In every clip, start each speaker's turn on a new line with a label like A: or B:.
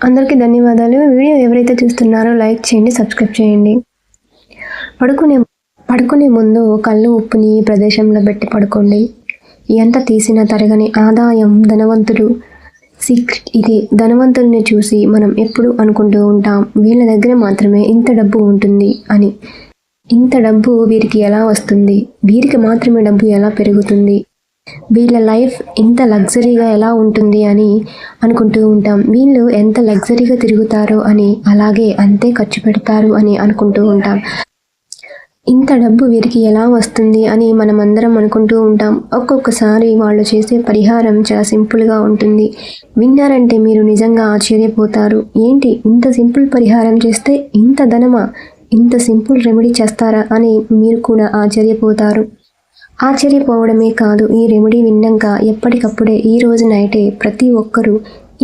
A: అందరికీ ధన్యవాదాలు. వీడియో ఎవరైతే చూస్తున్నారో లైక్ చేయండి, సబ్స్క్రైబ్ చేయండి. పడుకునే ముందు కళ్ళు ఉప్పుని ఈ ప్రదేశంలో పెట్టి పడుకోండి. ఎంత తీసినా తరగని ఆదాయం ధనవంతుడు సీక్రెట్ ఇది. ధనవంతుల్ని చూసి మనం ఎప్పుడు అనుకుంటూ ఉంటాం, వీళ్ళ దగ్గర మాత్రమే ఇంత డబ్బు ఉంటుంది అని. ఇంత డబ్బు వీరికి ఎలా వస్తుంది? వీరికి మాత్రమే డబ్బు ఎలా పెరుగుతుంది? వీళ్ళ లైఫ్ ఇంత లగ్జరీగా ఎలా ఉంటుంది అని అనుకుంటూ ఉంటాం. వీళ్ళు ఎంత లగ్జరీగా తిరుగుతారో అని, అలాగే అంతే ఖర్చు పెడతారు అని అనుకుంటూ ఉంటాం. ఇంత డబ్బు వీరికి ఎలా వస్తుంది అని మనం అందరం అనుకుంటూ ఉంటాం. ఒక్కొక్కసారి వాళ్ళు చేసే పరిహారం చాలా సింపుల్గా ఉంటుంది. విన్నారంటే మీరు నిజంగా ఆశ్చర్యపోతారు. ఏంటి ఇంత సింపుల్ పరిహారం చేస్తే ఇంత ధనమా? ఇంత సింపుల్ రెమెడీ చేస్తారా అని మీరు కూడా ఆశ్చర్యపోతారు. ఆశ్చర్యపోవడమే కాదు, ఈ రెమెడీ విన్నాక ఎప్పటికప్పుడే ఈ రోజు నైటే ప్రతి ఒక్కరూ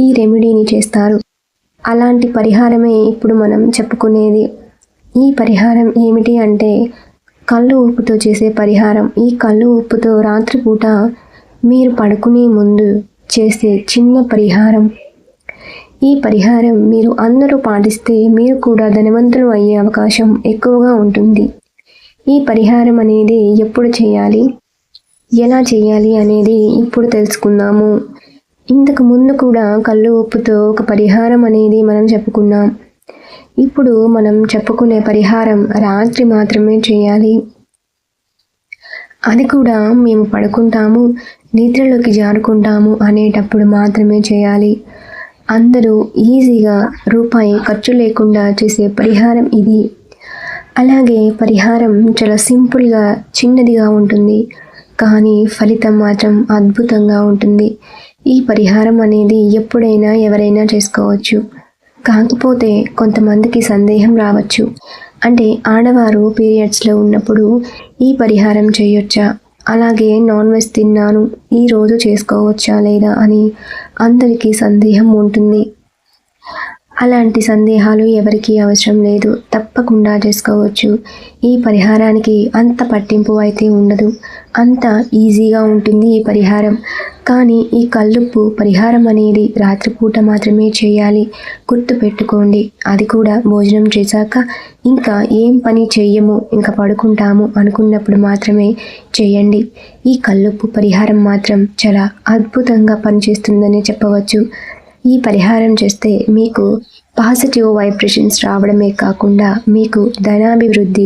A: ఈ రెమెడీని చేస్తారు. అలాంటి పరిహారమే ఇప్పుడు మనం చెప్పుకునేది. ఈ పరిహారం ఏమిటి అంటే కళ్ళు ఉప్పుతో చేసే పరిహారం. ఈ కళ్ళు ఉప్పుతో రాత్రిపూట మీరు పడుకునే ముందు చేసే చిన్న పరిహారం. ఈ పరిహారం మీరు అందరూ పాటిస్తే మీరు కూడా ధనవంతులు అయ్యే అవకాశం ఎక్కువగా ఉంటుంది. ఈ పరిహారం అనేది ఎప్పుడు చేయాలి, ఎలా చేయాలి అనేది ఇప్పుడు తెలుసుకుందాము. ఇంతకు ముందు కూడా కళ్ళు ఉప్పుతో ఒక పరిహారం అనేది మనం చెప్పుకున్నాం. ఇప్పుడు మనం చెప్పుకునే పరిహారం రాత్రి మాత్రమే చేయాలి. అది కూడా మేము పడుకుంటాము, నిద్రలోకి జారుకుంటాము అనేటప్పుడు మాత్రమే చేయాలి. అందరూ ఈజీగా రూపాయి ఖర్చు లేకుండా చేసే పరిహారం ఇది. అలాగే పరిహారం చాలా సింపుల్గా చిన్నదిగా ఉంటుంది, కానీ ఫలితం మాత్రం అద్భుతంగా ఉంటుంది. ఈ పరిహారం అనేది ఎప్పుడైనా ఎవరైనా చేసుకోవచ్చు. కాకపోతే కొంతమందికి సందేహం రావచ్చు, అంటే ఆడవారు పీరియడ్స్లో ఉన్నప్పుడు ఈ పరిహారం చేయొచ్చా, అలాగే నాన్ వెజ్ తిన్నాను ఈరోజు చేసుకోవచ్చా లేదా అని అందరికీ సందేహం ఉంటుంది. అలాంటి సందేహాలు ఎవరికీ అవసరం లేదు, తప్పకుండా చేసుకోవచ్చు. ఈ పరిహారానికి అంత పట్టింపు అయితే ఉండదు, అంత ఈజీగా ఉంటుంది ఈ పరిహారం. కానీ ఈ కల్లుప్పు పరిహారం అనేది రాత్రిపూట మాత్రమే చేయాలి. గుర్తుపెట్టుకోండి, అది కూడా భోజనం చేశాక ఇంకా ఏం పని చెయ్యము, ఇంకా పడుకుంటాము అనుకున్నప్పుడు మాత్రమే చేయండి. ఈ కల్లుప్పు పరిహారం మాత్రం చాలా అద్భుతంగా పనిచేస్తుందని చెప్పవచ్చు. ఈ పరిహారం చేస్తే మీకు పాజిటివ్ వైబ్రేషన్స్ రావడమే కాకుండా మీకు ధనాభివృద్ధి,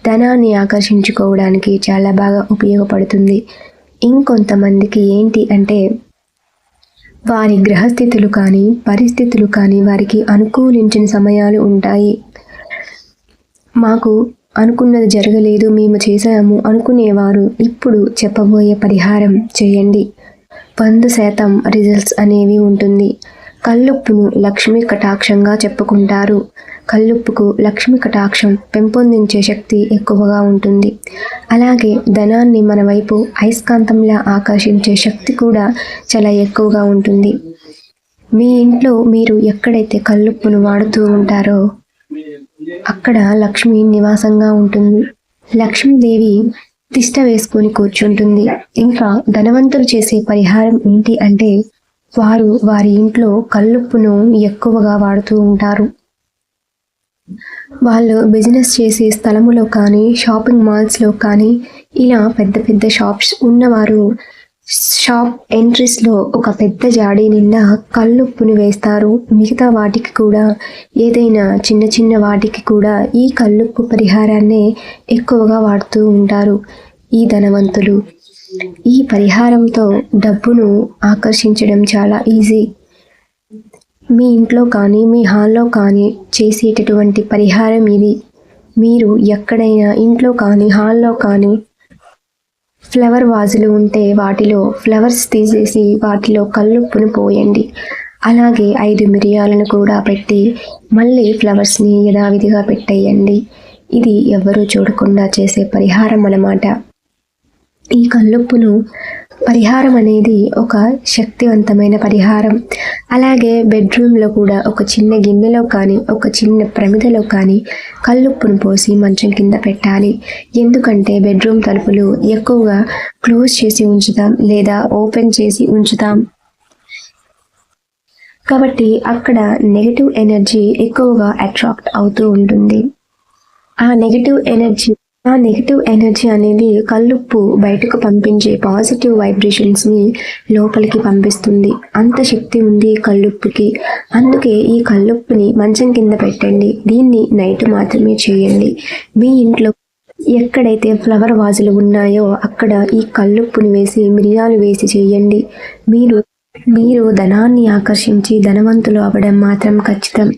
A: ధనాన్ని ఆకర్షించుకోవడానికి చాలా బాగా ఉపయోగపడుతుంది. ఇంకొంతమందికి ఏంటి అంటే వారి గ్రహస్థితులు కానీ పరిస్థితులు కానీ వారికి అనుకూలించిన సమయాలు ఉంటాయి. మాకు అనుకున్నది జరగలేదు, మేము చేశాము అనుకునేవారు ఇప్పుడు చెప్పబోయే పరిహారం చేయండి. 100% రిజల్ట్స్ అనేవి ఉంటుంది. కల్లుప్పును లక్ష్మీ కటాక్షంగా చెప్పుకుంటారు. కల్లుప్పుకు లక్ష్మీ కటాక్షం పెంపొందించే శక్తి ఎక్కువగా ఉంటుంది. అలాగే ధనాన్ని మన వైపు అయస్కాంతంలా ఆకర్షించే శక్తి కూడా చాలా ఎక్కువగా ఉంటుంది. మీ ఇంట్లో మీరు ఎక్కడైతే కల్లుప్పును వాడుతూ ఉంటారో అక్కడ లక్ష్మి నివాసంగా ఉంటుంది. లక్ష్మీదేవి తిష్ట వేసుకొని కూర్చుంటుంది. ఇంకా ధనవంతులు చేసే పరిహారం ఏంటి అంటే వారు వారి ఇంట్లో కల్లుప్పును ఎక్కువగా వాడుతూ ఉంటారు. వాళ్ళు బిజినెస్ చేసే స్థలములో కానీ షాపింగ్ మాల్స్లో కానీ ఇలా పెద్ద పెద్ద షాప్స్ ఉన్నవారు షాప్ ఎంట్రీస్లో ఒక పెద్ద జాడీ నిండా కల్లుప్పుని వేస్తారు. మిగతా వాటికి కూడా ఏదైనా చిన్న చిన్న వాటికి కూడా ఈ కల్లుప్పు పరిహారాన్నే ఎక్కువగా వాడుతూ ఉంటారు ఈ ధనవంతులు. ఈ పరిహారంతో డబ్బును ఆకర్షించడం చాలా ఈజీ. మీ ఇంట్లో కానీ మీ హాల్లో కానీ చేసేటటువంటి పరిహారం ఇది. మీరు ఎక్కడైనా ఇంట్లో కానీ హాల్లో కానీ ఫ్లవర్ వాజులు ఉంటే వాటిలో ఫ్లవర్స్ తీసేసి వాటిలో కల్లుప్పును పోయండి. అలాగే 5 మిరియాలను కూడా పెట్టి మళ్ళీ ఫ్లవర్స్ని యథావిధిగా పెట్టేయండి. ఇది ఎవ్వరూ చూడకుండా చేసే పరిహారం అన్నమాట. ఈ కల్లుప్పును పరిహారం అనేది ఒక శక్తివంతమైన పరిహారం. అలాగే బెడ్రూమ్లో కూడా ఒక చిన్న గిన్నెలో కానీ ఒక చిన్న ప్రమిదలో కానీ కల్లుప్పును పోసి మంచం కింద పెట్టాలి. ఎందుకంటే బెడ్రూమ్ తలుపులు ఎక్కువగా క్లోజ్ చేసి ఉంచుతాం లేదా ఓపెన్ చేసి ఉంచుతాం. కాబట్టి అక్కడ నెగటివ్ ఎనర్జీ ఎక్కువగా అట్రాక్ట్ అవుతూ ఉంటుంది. ఆ నెగటివ్ ఎనర్జీ అనేది కల్లుప్పు బయటకు పంపించే పాజిటివ్ వైబ్రేషన్స్ని లోపలికి పంపిస్తుంది. అంత శక్తి ఉంది కల్లుప్పుకి. అందుకే ఈ కల్లుప్పుని మంచం కింద పెట్టండి. దీన్ని నైట్ మాత్రమే చేయండి. మీ ఇంట్లో ఎక్కడైతే ఫ్లవర్ వాజులు ఉన్నాయో అక్కడ ఈ కల్లుప్పుని వేసి మిరియాలు వేసి చేయండి. మీరు ధనాన్ని ఆకర్షించి ధనవంతులు అవ్వడం మాత్రం ఖచ్చితం.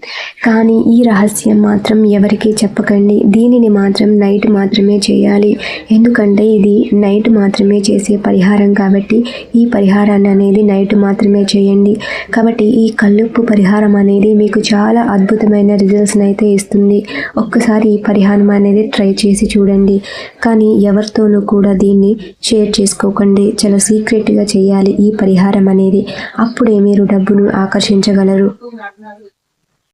A: కానీ ఈ రహస్యం మాత్రం ఎవరికీ చెప్పకండి. దీనిని మాత్రం నైట్ మాత్రమే చేయాలి. ఎందుకంటే ఇది నైట్ మాత్రమే చేసే పరిహారం కాబట్టి ఈ పరిహారాన్ని అనేది నైట్ మాత్రమే చేయండి. కాబట్టి ఈ కల్లుప్పు పరిహారం అనేది మీకు చాలా అద్భుతమైన రిజల్ట్స్ని అయితే ఇస్తుంది. ఒక్కసారి ఈ పరిహారం అనేది ట్రై చేసి చూడండి. కానీ ఎవరితోనూ కూడా దీన్ని షేర్ చేసుకోకండి. చాలా సీక్రెట్గా చేయాలి ఈ పరిహారం అనేది. అప్పుడే మీరు డబ్బును ఆకర్షించగలరు.